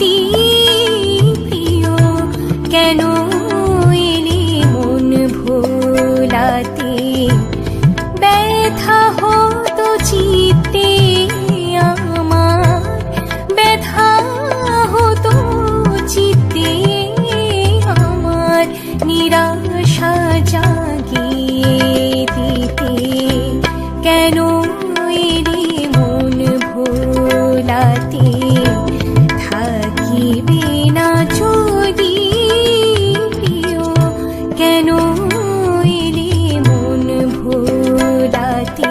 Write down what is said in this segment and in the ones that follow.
যদি প্রিয়, কেন এলে মন ভোলাতে? ব্যথা হতো চিত্তে আমার, ব্যথা হতো চিত্তে আমার, নিরাশা জাগিয়ে দিতে। কেন এলে মন ভোলাতে? থাকিবে না যদি প্রিয়, কেন এলে মন ভোলাতে?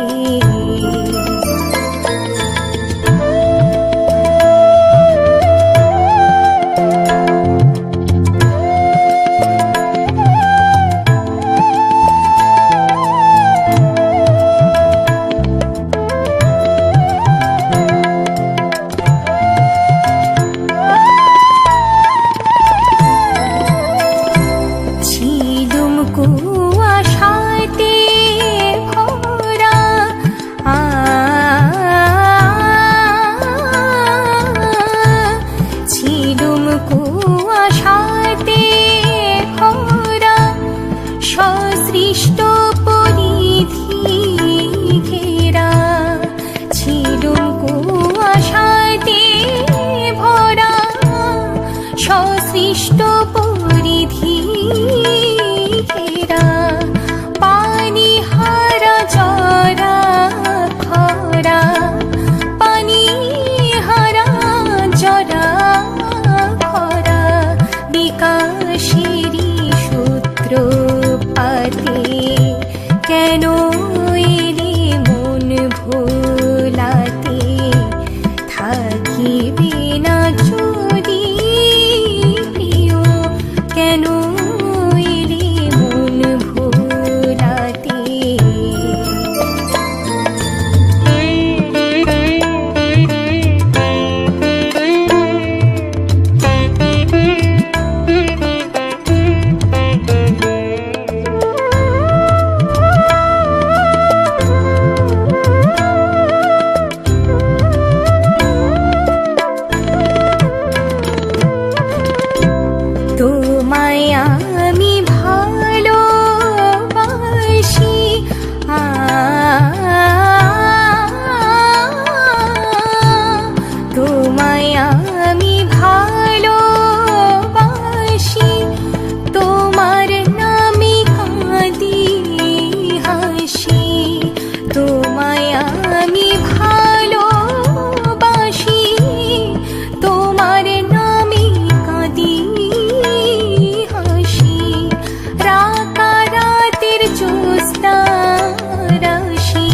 কুয়াশাতে ভরা ছিলুম কুয়াশাতে ভরা, সসৃষ্ট পরিধি ঘেরা। ছিলুম কুয়াশাতে ভরা, সসৃষ্ট পরিধি ঘেরা। পানি হারা জরা খরা, পানি হারা জরা খরা। বিকাশেরই সূত্র পাতে, কেন এলে মন ভোলাতে? থাকিবে না যদি প্রিয়, কেন এলে মন ভোলাতে? তোমায় আমি ভালোবাসি, তোমায় আমি ভালোবাসি। তোমার নামে কাঁদি হাসি, তোমায় আমি ভালোবাসি। তোমার নামে কাঁদি হাসি। রাকারাতের জ্যোৎস্না রাশি,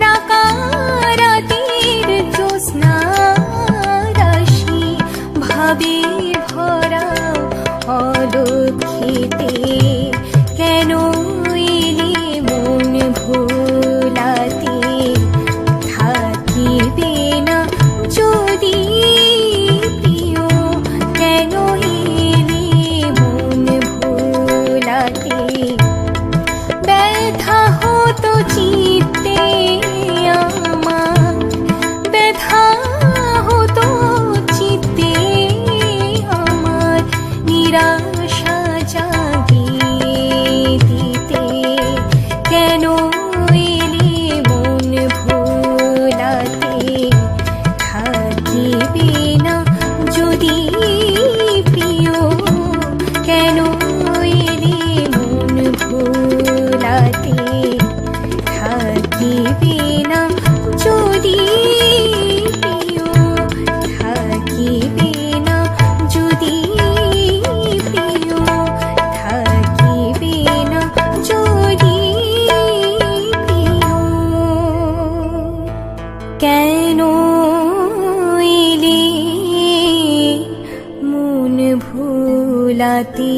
রাকারাতের জ্যোৎস্না রাশি। ভাবে ভরা অলক্ষিতে, কেন এলে মন ভোলাতে? থাকিবে না যদি প্রিয়, কেন এলে মন ভোলাতে? ব্যথা হতো চিত্তে আমার, ব্যথা হতো চিত্তে আমার, নিরাশা জাগিয়ে দিতে। কেন এলে মন ভোলাতে? থাকিবে না যদি প্রিয়, কেন এলে মন ভোলাতে? থাকিবে না যদি প্রিয়, থাকিবে না যদি প্রিয়, থাকিবে না যদি প্রিয়। কেন এলে মন ভোলাতে?